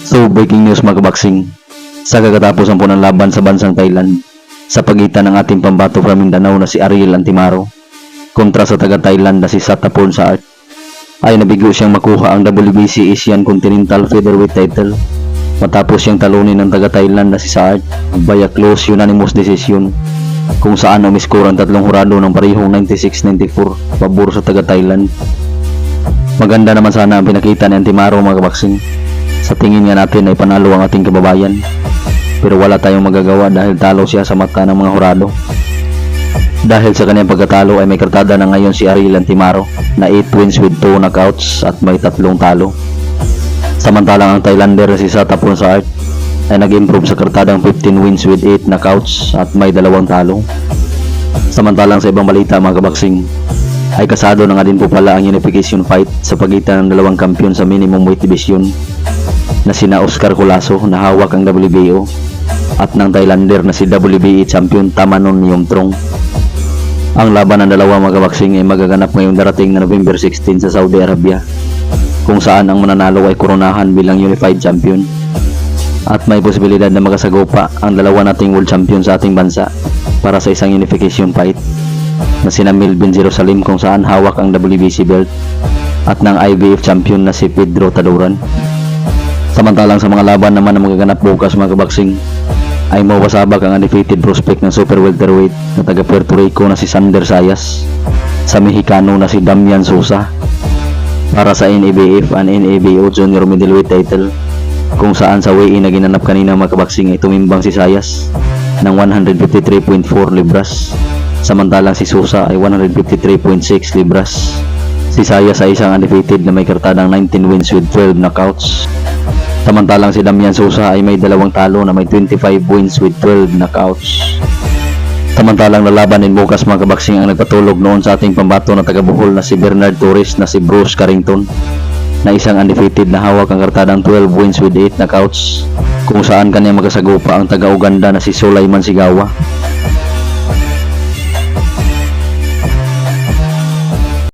So breaking news mga kabaksing, sa kagatapos po ng laban sa bansang Thailand sa pagitan ng ating pambato from Mindanao na si Ariel Antimaro kontra sa taga Thailand na si Satapon Saart, ay nabigo siyang makuha ang WBC Asian Continental Featherweight title matapos siyang talunin ng taga Thailand na si Saart via close unanimous decision, kung saan umiskor ang tatlong hurado ng parehong 96-94 pabor sa taga Thailand. Maganda naman sana ang pinakita ni Antimaro mga kabaksing. Sa tingin nga natin ay panalo ang ating kababayan, pero wala tayong magagawa dahil talo siya sa mata ng mga hurado. Dahil sa kanyang pagkatalo ay may kartada na ngayon si Ariel Antimaro na 8 wins with 2 knockouts at may 3 talo. Samantalang ang Thailander na si Satapon Saart ay nag-improve sa kartadang 15 wins with 8 knockouts at may 2 talo. Samantalang sa ibang balita mga kabaksing, ay kasado na nga din po pala ang unification fight sa pagitan ng dalawang kampiyon sa minimum weight division na sina Oscar Colasso na hawak ang WBO at ng Thailander na si WBA champion Tamanon Yomtrong. Ang laban ng dalawa mga kabaksing ay magaganap ngayong darating na November 16 sa Saudi Arabia, kung saan ang mananalo ay koronahan bilang unified champion, at may posibilidad na makasagupa ang dalawa nating world champion sa ating bansa para sa isang unification fight na sina Melvin Jerusalem, kung saan hawak ang WBC belt, at ng IBF champion na si Pedro Taduran. Samantalang sa mga laban naman na magaganap bukas mga kabaksing, ay mawasabak ang undefeated prospect ng super welterweight na taga Puerto Rico na si Sander Sayas sa Mexicano na si Damian Sousa para sa NABF and NABO Junior Middleweight title, kung saan sa weigh-in na ginanap kanina mga kabaksing ay tumimbang si Sayas ng 153.4 libras, samantalang si Sousa ay 153.6 libras. Si Sayas ay isang undefeated na may kartadang 19 wins with 12 knockouts, samantalang si Damian Sousa ay may 2 talo na may 25 wins with 12 knockouts. Samantalang lalaban din bukas mga kabaksing ang nagpatulog noon sa ating pambato na taga Bohol na si Bernard Torres na si Bruce Carrington na isang undefeated na hawak ang kartadang 12 wins with 8 knockouts, kung saan kanya magkasagupa ang taga Uganda na si Sulaiman Sigawa